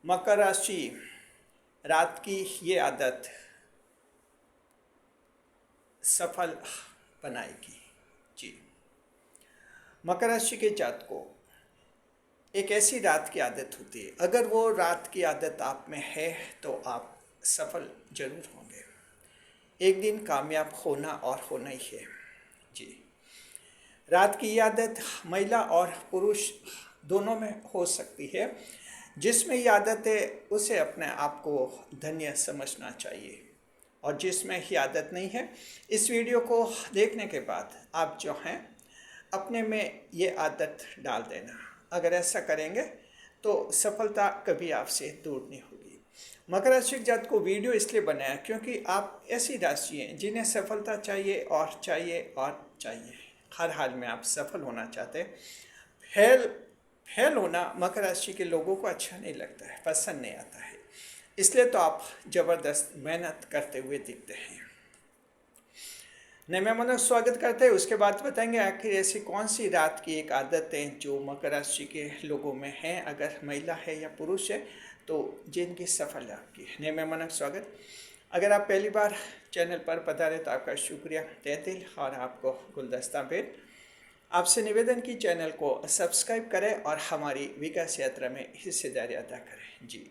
मकर राशि रात की ये आदत सफल बनाएगी। जी, मकर राशि के जातकों एक ऐसी रात की आदत होती है, अगर वो रात की आदत आप में है तो आप सफल जरूर होंगे। एक दिन कामयाब होना और होना ही है। जी, रात की ये आदत महिला और पुरुष दोनों में हो सकती है। जिसमें ये आदत है उसे अपने आप को धन्य समझना चाहिए, और जिसमें ही आदत नहीं है, इस वीडियो को देखने के बाद आप जो हैं अपने में ये आदत डाल देना। अगर ऐसा करेंगे तो सफलता कभी आपसे दूर नहीं होगी। मकर राशि जात को वीडियो इसलिए बनाया क्योंकि आप ऐसी राशि हैं जिन्हें सफलता चाहिए और चाहिए और चाहिए। हर हाल में आप सफल होना चाहते हैं। फेल फेल होना मकर राशि के लोगों को अच्छा नहीं लगता है, पसंद नहीं आता है। इसलिए तो आप ज़बरदस्त मेहनत करते हुए दिखते हैं। नए मेहमानों स्वागत करते हैं। उसके बाद बताएंगे आखिर ऐसी कौन सी रात की एक आदत है जो मकर राशि के लोगों में है, अगर महिला है या पुरुष है तो जिनकी सफल आपकी। नए मेहमानों स्वागत। अगर आप पहली बार चैनल पर पधारे तो आपका शुक्रिया तहे दिल, और आपको गुलदस्ता भेंट। आपसे निवेदन की चैनल को सब्सक्राइब करें और हमारी विकास यात्रा में हिस्सेदारी अदा करें। जी,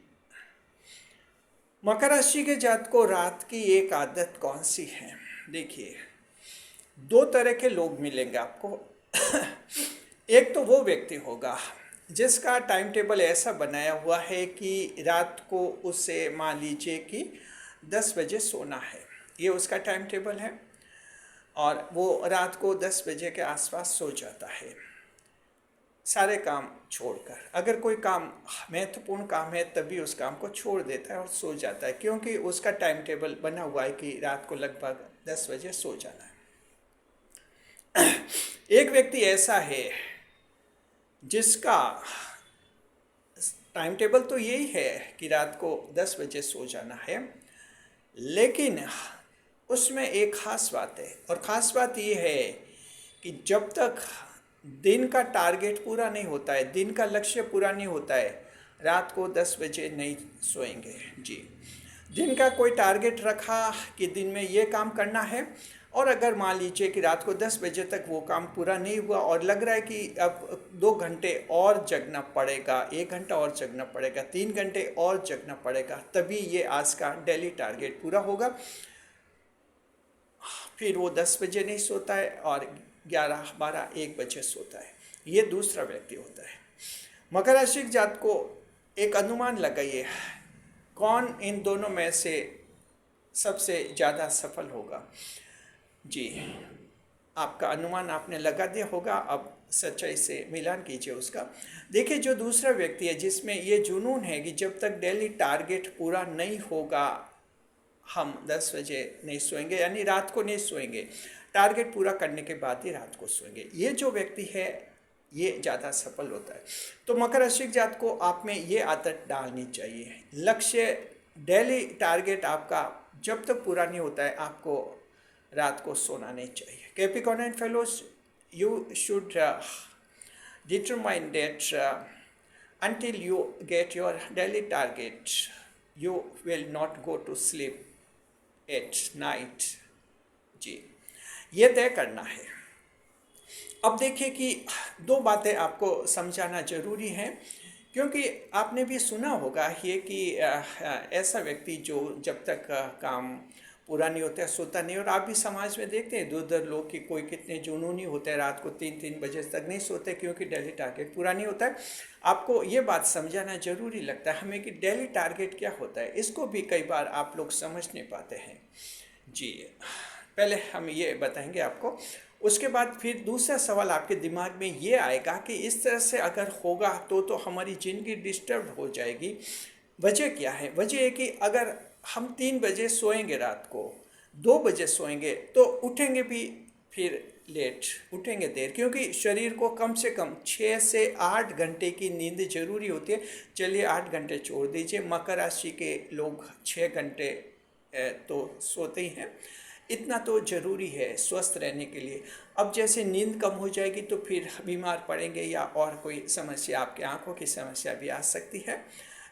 मकर राशि के जात को रात की एक आदत कौन सी है? देखिए, दो तरह के लोग मिलेंगे आपको। एक तो वो व्यक्ति होगा जिसका टाइम टेबल ऐसा बनाया हुआ है कि रात को उसे मान लीजिए कि 10 बजे सोना है, ये उसका टाइम टेबल है, और वो रात को 10 बजे के आसपास सो जाता है सारे काम छोड़कर। अगर कोई काम महत्वपूर्ण काम है तभी उस काम को छोड़ देता है और सो जाता है, क्योंकि उसका टाइम टेबल बना हुआ है कि रात को लगभग 10 बजे सो जाना है। एक व्यक्ति ऐसा है जिसका टाइम टेबल तो यही है कि रात को 10 बजे सो जाना है, लेकिन उसमें एक ख़ास बात है, और ख़ास बात ये है कि जब तक दिन का टारगेट पूरा नहीं होता है, दिन का लक्ष्य पूरा नहीं होता है, रात को 10 बजे नहीं सोएंगे। जी, दिन का कोई टारगेट रखा कि दिन में ये काम करना है, और अगर मान लीजिए कि रात को 10 बजे तक वो काम पूरा नहीं हुआ और लग रहा है कि अब 2 घंटे और जगना पड़ेगा, 1 घंटा और जगना पड़ेगा, 3 घंटे और जगना पड़ेगा, तभी ये आज का डेली टारगेट पूरा होगा, फिर वो 10 बजे नहीं सोता है और 11, 12, 1 बजे सोता है। ये दूसरा व्यक्ति होता है। मकर राशि के जात को एक अनुमान लगाइए, कौन इन दोनों में से सबसे ज़्यादा सफल होगा। जी, आपका अनुमान आपने लगा दिया होगा, अब सच्चाई से मिलान कीजिए उसका। देखिए, जो दूसरा व्यक्ति है जिसमें ये जुनून है कि जब तक डेली टारगेट पूरा नहीं होगा हम 10 बजे नहीं सोएंगे, यानी रात को नहीं सोएंगे, टारगेट पूरा करने के बाद ही रात को सोएंगे, ये जो व्यक्ति है ये ज़्यादा सफल होता है। तो मकर राशि जात को आप में ये आदत डालनी चाहिए। लक्ष्य डेली टारगेट आपका जब तक पूरा नहीं होता है आपको रात को सोना नहीं चाहिए। Capricorn and fellows, you should determine that until you get your daily target you will not go to sleep at night। जी, ये तय करना है। अब देखिए कि दो बातें आपको समझाना जरूरी है, क्योंकि आपने भी सुना होगा ये कि ऐसा व्यक्ति जो जब तक काम पूरा नहीं होता है सोता नहीं। और आप भी समाज में देखते हैं दूर लोग कि कोई कितने जुनूनी होते हैं, रात को 3-3 बजे तक नहीं सोते क्योंकि डेली टारगेट पूरा नहीं होता है। आपको ये बात समझाना जरूरी लगता है हमें कि डेली टारगेट क्या होता है, इसको भी कई बार आप लोग समझ नहीं पाते हैं। जी, पहले हम ये बताएंगे आपको, उसके बाद फिर दूसरा सवाल आपके दिमाग में ये आएगा कि इस तरह से अगर होगा तो हमारी ज़िंदगी डिस्टर्ब हो जाएगी। वजह क्या है? वजह है कि अगर हम 3 बजे सोएंगे, रात को 2 बजे सोएंगे, तो उठेंगे भी फिर लेट, उठेंगे देर, क्योंकि शरीर को कम से कम 6 से 8 घंटे की नींद जरूरी होती है। चलिए 8 घंटे छोड़ दीजिए, मकर राशि के लोग 6 घंटे तो सोते ही हैं, इतना तो ज़रूरी है स्वस्थ रहने के लिए। अब जैसे नींद कम हो जाएगी तो फिर बीमार पड़ेंगे या और कोई समस्या, आपके आंखों की समस्या भी आ सकती है।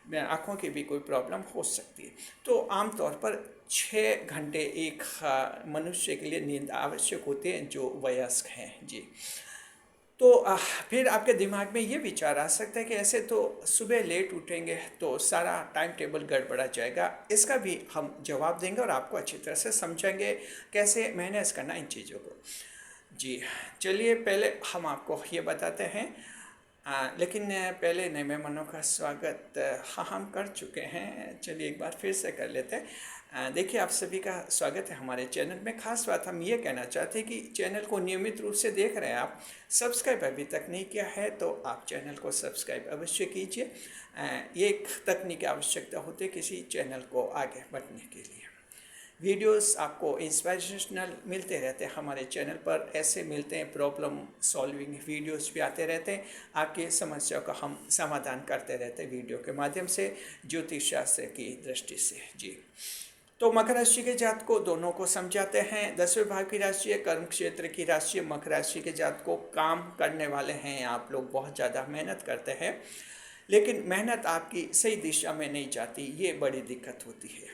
आँखों की भी कोई प्रॉब्लम हो सकती है। तो आमतौर पर 6 घंटे एक मनुष्य के लिए नींद आवश्यक होती है जो वयस्क हैं जी। तो फिर आपके दिमाग में ये विचार आ सकता है कि ऐसे तो सुबह लेट उठेंगे तो सारा टाइम टेबल गड़बड़ा जाएगा। इसका भी हम जवाब देंगे और आपको अच्छी तरह से समझाएंगे कैसे मैनेज करना इन चीज़ों को। जी चलिए पहले हम आपको ये बताते हैं, लेकिन पहले नए मेहमानों का स्वागत हाँ हम कर चुके हैं, चलिए एक बार फिर से कर लेते हैं। देखिए आप सभी का स्वागत है हमारे चैनल में। खास बात हम ये कहना चाहते हैं कि चैनल को नियमित रूप से देख रहे हैं आप, सब्सक्राइब अभी तक नहीं किया है तो आप चैनल को सब्सक्राइब अवश्य कीजिए। ये एक तकनीकी आवश्यकता होती है किसी चैनल को आगे बढ़ने के लिए। वीडियोस आपको इंस्पिरेशनल मिलते रहते हैं हमारे चैनल पर, ऐसे मिलते हैं प्रॉब्लम सॉल्विंग वीडियोस भी आते रहते हैं, आपकी समस्याओं का हम समाधान करते रहते हैं वीडियो के माध्यम से ज्योतिष शास्त्र की दृष्टि से जी। तो मकर राशि के जात को दोनों को समझाते हैं। 10वें भाव की राशि है, कर्म क्षेत्र की राशि है। मकर राशि के जात को काम करने वाले हैं आप लोग, बहुत ज़्यादा मेहनत करते हैं लेकिन मेहनत आपकी सही दिशा में नहीं जाती, ये बड़ी दिक्कत होती है।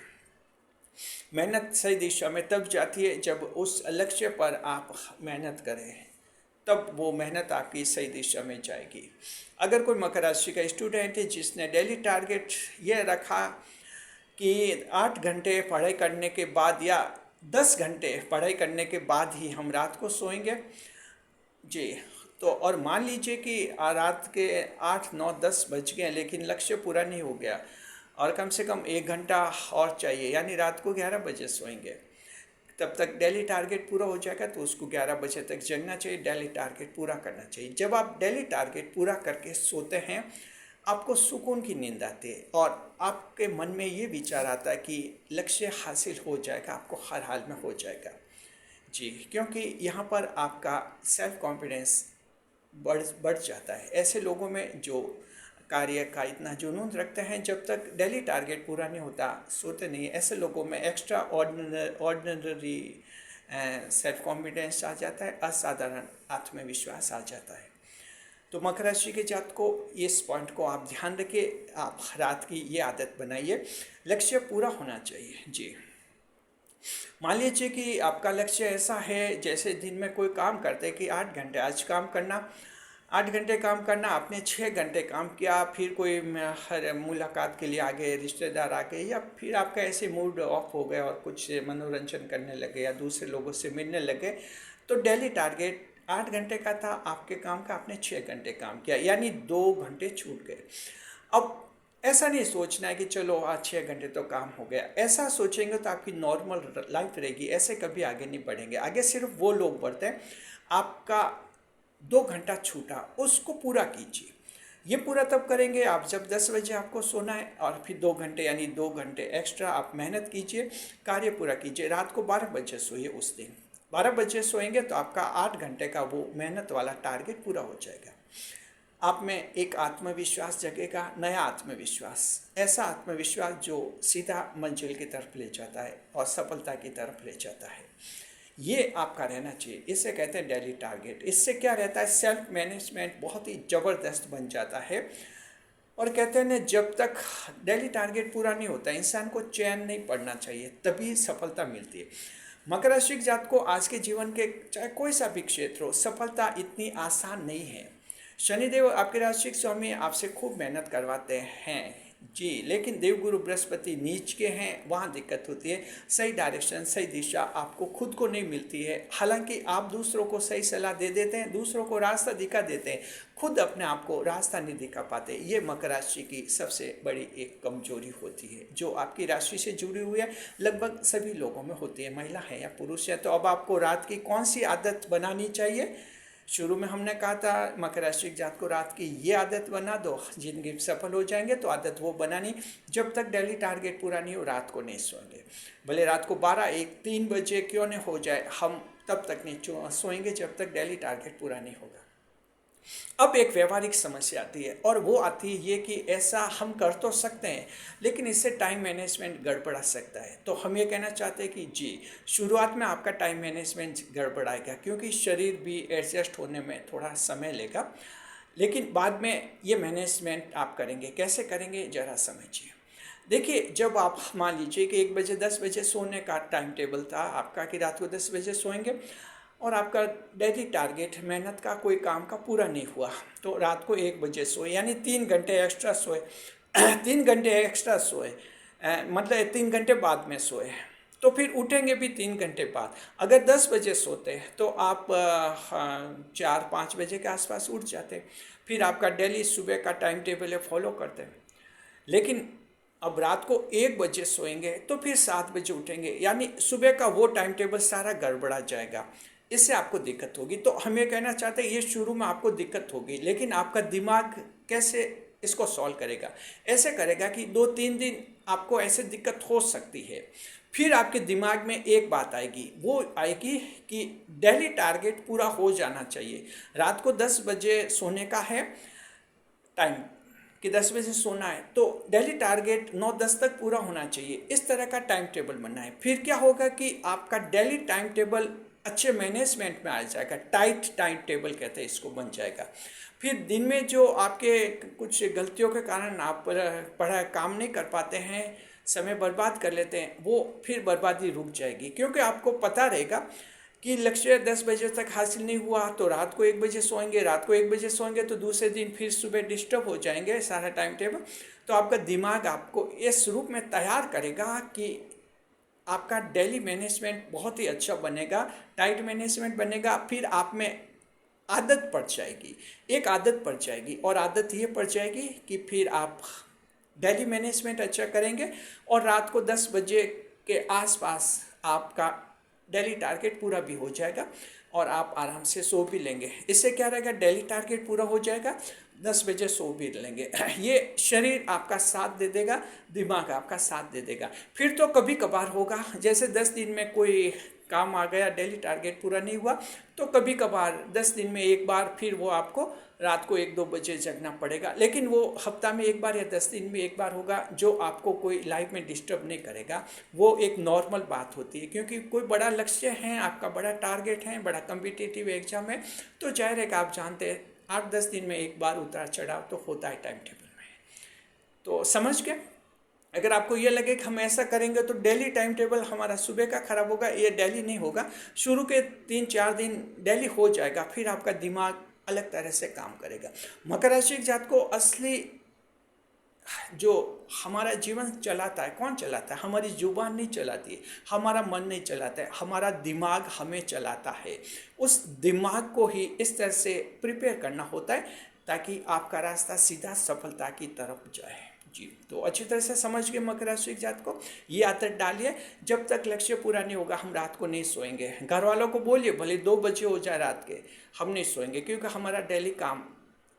मेहनत सही दिशा में तब जाती है जब उस लक्ष्य पर आप मेहनत करें, तब वो मेहनत आपकी सही दिशा में जाएगी। अगर कोई मकर राशि का स्टूडेंट है जिसने डेली टारगेट ये रखा कि 8 घंटे पढ़ाई करने के बाद या 10 घंटे पढ़ाई करने के बाद ही हम रात को सोएंगे जी, तो और मान लीजिए कि रात के 8 9 10 बज गए लेकिन लक्ष्य पूरा नहीं हो गया और कम से कम 1 घंटा और चाहिए, यानी रात को 11 बजे सोएंगे, तब तक डेली टारगेट पूरा हो जाएगा। तो उसको 11 बजे तक जगना चाहिए, डेली टारगेट पूरा करना चाहिए। जब आप डेली टारगेट पूरा करके सोते हैं आपको सुकून की नींद आती है और आपके मन में ये विचार आता है कि लक्ष्य हासिल हो जाएगा, आपको हर हाल में हो जाएगा जी, क्योंकि यहाँ पर आपका सेल्फ कॉन्फिडेंस बढ़ जाता है। ऐसे लोगों में जो कार्य का इतना जुनून रखते हैं, जब तक डेली टारगेट पूरा नहीं होता सोते नहीं, ऐसे लोगों में एक्स्ट्रा ऑर्डिनरी सेल्फ कॉन्फिडेंस आ जाता है, असाधारण आत्मविश्वास आ जाता है। तो मकर राशि के जात को इस पॉइंट को आप ध्यान रखिए, आप रात की ये आदत बनाइए, लक्ष्य पूरा होना चाहिए जी। मान लीजिए कि आपका लक्ष्य ऐसा है जैसे दिन में कोई काम करते हैं कि 8 घंटे आज काम करना, 8 घंटे काम करना, आपने 6 घंटे काम किया, फिर कोई मुलाकात के लिए आ गए, रिश्तेदार आ गए, या फिर आपका ऐसे मूड ऑफ हो गया और कुछ मनोरंजन करने लगे या दूसरे लोगों से मिलने लगे, तो डेली टारगेट 8 घंटे का था आपके काम का, आपने 6 घंटे काम किया, यानी 2 घंटे छूट गए। अब ऐसा नहीं सोचना है कि चलो आज 6 घंटे तो काम हो गया, ऐसा सोचेंगे तो आपकी नॉर्मल लाइफ रहेगी, ऐसे कभी आगे नहीं बढ़ेंगे। आगे सिर्फ वो लोग बढ़ते हैं, आपका 2 घंटा छूटा उसको पूरा कीजिए। ये पूरा तब करेंगे आप जब 10 बजे आपको सोना है, और फिर 2 घंटे यानी 2 घंटे एक्स्ट्रा आप मेहनत कीजिए, कार्य पूरा कीजिए। रात को 12 बजे सोइए, उस दिन 12 बजे सोएंगे तो आपका 8 घंटे का वो मेहनत वाला टारगेट पूरा हो जाएगा। आप में एक आत्मविश्वास जगेगा, नया आत्मविश्वास, ऐसा आत्मविश्वास जो सीधा मंजिल की तरफ ले जाता है और सफलता की तरफ ले जाता है। ये आपका रहना चाहिए, इसे कहते हैं डेली टारगेट। इससे क्या रहता है, सेल्फ मैनेजमेंट बहुत ही ज़बरदस्त बन जाता है। और कहते हैं ना, जब तक डेली टारगेट पूरा नहीं होता इंसान को चैन नहीं पड़ना चाहिए, तभी सफलता मिलती है। मकर राशि के जात को आज के जीवन के चाहे कोई सा भी क्षेत्र हो, सफलता इतनी आसान नहीं है। शनिदेव आपके राशि के स्वामी आपसे खूब मेहनत करवाते हैं जी, लेकिन देवगुरु बृहस्पति नीच के हैं, वहाँ दिक्कत होती है। सही डायरेक्शन, सही दिशा आपको खुद को नहीं मिलती है। हालांकि आप दूसरों को सही सलाह दे देते हैं, दूसरों को रास्ता दिखा देते हैं, खुद अपने आप को रास्ता नहीं दिखा पाते। ये मकर राशि की सबसे बड़ी एक कमजोरी होती है जो आपकी राशि से जुड़ी हुई है, लगभग सभी लोगों में होती है, महिला है या पुरुष है। तो अब आपको रात की कौन सी आदत बनानी चाहिए? शुरू में हमने कहा था मकर राशि के जात को रात की ये आदत बना दो, जिंदगी सफल हो जाएंगे। तो आदत वो बनानी, जब तक डेली टारगेट पूरा नहीं हो रात को नहीं सोएंगे। भले रात को 12 1 3 बजे क्यों नहीं हो जाए, हम तब तक नहीं सोएंगे जब तक डेली टारगेट पूरा नहीं होगा। अब एक व्यवहारिक समस्या आती है, और वो आती है ये कि ऐसा हम कर तो सकते हैं लेकिन इससे टाइम मैनेजमेंट गड़बड़ा सकता है। तो हम ये कहना चाहते हैं कि जी, शुरुआत में आपका टाइम मैनेजमेंट गड़बड़ाएगा क्योंकि शरीर भी एडजस्ट होने में थोड़ा समय लेगा। लेकिन बाद में ये मैनेजमेंट आप करेंगे, कैसे करेंगे ज़रा समझिए। देखिए, जब आप मान लीजिए कि 1 बजे 10 बजे सोने का टाइम टेबल था आपका कि रात को 10 बजे सोएंगे, और आपका डेली टारगेट मेहनत का कोई काम का पूरा नहीं हुआ, तो रात को 1 बजे सोए, यानी 3 घंटे एक्स्ट्रा सोए 3 घंटे एक्स्ट्रा सोए, मतलब 3 घंटे बाद में सोए, तो फिर उठेंगे भी 3 घंटे बाद। अगर 10 बजे सोते हैं तो आप 4-5 बजे के आसपास उठ जाते, फिर आपका डेली सुबह का टाइम टेबल है फॉलो करते। लेकिन अब रात को 1 बजे सोएंगे तो फिर 7 बजे उठेंगे, यानी सुबह का वो टाइम टेबल सारा गड़बड़ा जाएगा, इससे आपको दिक्कत होगी। तो हम ये कहना चाहते हैं, ये शुरू में आपको दिक्कत होगी, लेकिन आपका दिमाग कैसे इसको सॉल्व करेगा, ऐसे करेगा कि 2-3 दिन आपको ऐसे दिक्कत हो सकती है, फिर आपके दिमाग में एक बात आएगी, वो आएगी कि डेली टारगेट पूरा हो जाना चाहिए। रात को 10 बजे सोने का है टाइम कि 10 बजे सोना है, तो डेली टारगेट 9-10 तक पूरा होना चाहिए, इस तरह का टाइम टेबल बनना है। फिर क्या होगा कि आपका डेली टाइम टेबल अच्छे मैनेजमेंट में आ जाएगा, टाइट टाइम टेबल कहते हैं इसको, बन जाएगा। फिर दिन में जो आपके कुछ गलतियों के कारण आप पढ़ा काम नहीं कर पाते हैं, समय बर्बाद कर लेते हैं, वो फिर बर्बादी रुक जाएगी, क्योंकि आपको पता रहेगा कि लक्ष्य 10 बजे तक हासिल नहीं हुआ तो रात को 1 बजे सोएंगे, रात को 1 बजे सोएंगे तो दूसरे दिन फिर सुबह डिस्टर्ब हो जाएंगे सारा टाइम टेबल। तो आपका दिमाग आपको इस रूप में तैयार करेगा कि आपका डेली मैनेजमेंट बहुत ही अच्छा बनेगा, टाइट मैनेजमेंट बनेगा, फिर आप में आदत पड़ जाएगी, एक आदत पड़ जाएगी, और आदत ये पड़ जाएगी कि फिर आप डेली मैनेजमेंट अच्छा करेंगे, और रात को 10 बजे के आसपास आपका डेली टारगेट पूरा भी हो जाएगा, और आप आराम से सो भी लेंगे। इससे क्या रहेगा, डेली टारगेट पूरा हो जाएगा, 10 बजे सो भी लेंगे। ये शरीर आपका साथ दे देगा, दिमाग आपका साथ दे देगा। फिर तो कभी कभार होगा, जैसे 10 दिन में कोई काम आ गया, डेली टारगेट पूरा नहीं हुआ, तो कभी कभार 10 दिन में एक बार फिर वो आपको रात को 1-2 बजे जगना पड़ेगा, लेकिन वो हफ्ता में एक बार या 10 दिन में एक बार होगा, जो आपको कोई लाइफ में डिस्टर्ब नहीं करेगा। वो एक नॉर्मल बात होती है, क्योंकि कोई बड़ा लक्ष्य है आपका, बड़ा टारगेट है, बड़ा कम्पिटिटिव एग्जाम है, तो जाहिर है कि आप जानते हैं 8-10 दिन में एक बार उतार चढ़ाव तो होता है टाइम टेबल में। तो समझ गए। अगर आपको ये लगे कि हम ऐसा करेंगे तो डेली टाइम टेबल हमारा सुबह का खराब होगा, ये डेली नहीं होगा, शुरू के 3-4 दिन डेली हो जाएगा, फिर आपका दिमाग अलग तरह से काम करेगा। मकर राशि के जात को असली जो हमारा जीवन चलाता है, कौन चलाता है? हमारी जुबान नहीं चलाती है, हमारा मन नहीं चलाता है, हमारा दिमाग हमें चलाता है। उस दिमाग को ही इस तरह से प्रिपेयर करना होता है ताकि आपका रास्ता सीधा सफलता की तरफ जाए। जी, तो अच्छी तरह से समझ गए मकर राशि के जात को, ये आदत डालिए, जब तक लक्ष्य पूरा नहीं होगा हम रात को नहीं सोएंगे। घर वालों को बोलिए भले 2 बजे हो जाए रात के, हम नहीं सोएंगे, क्योंकि हमारा डेली काम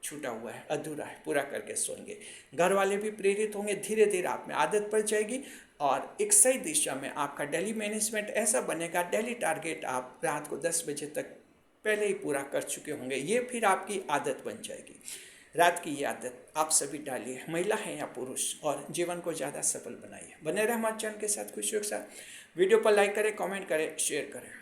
छूटा हुआ है, अधूरा है, पूरा करके सोएंगे। घर वाले भी प्रेरित होंगे, धीरे धीरे आप में आदत पड़ जाएगी, और एक सही दिशा में आपका डेली मैनेजमेंट ऐसा बनेगा, डेली टारगेट आप रात को 10 बजे तक पहले ही पूरा कर चुके होंगे, ये फिर आपकी आदत बन जाएगी। रात की ये आदत आप सभी डालिए, महिला हैं या पुरुष, और जीवन को ज़्यादा सफल बनाइए। बने रहे हमारे चैनल के साथ खुशियों के साथ। वीडियो पर लाइक करें, कमेंट करें, शेयर करें।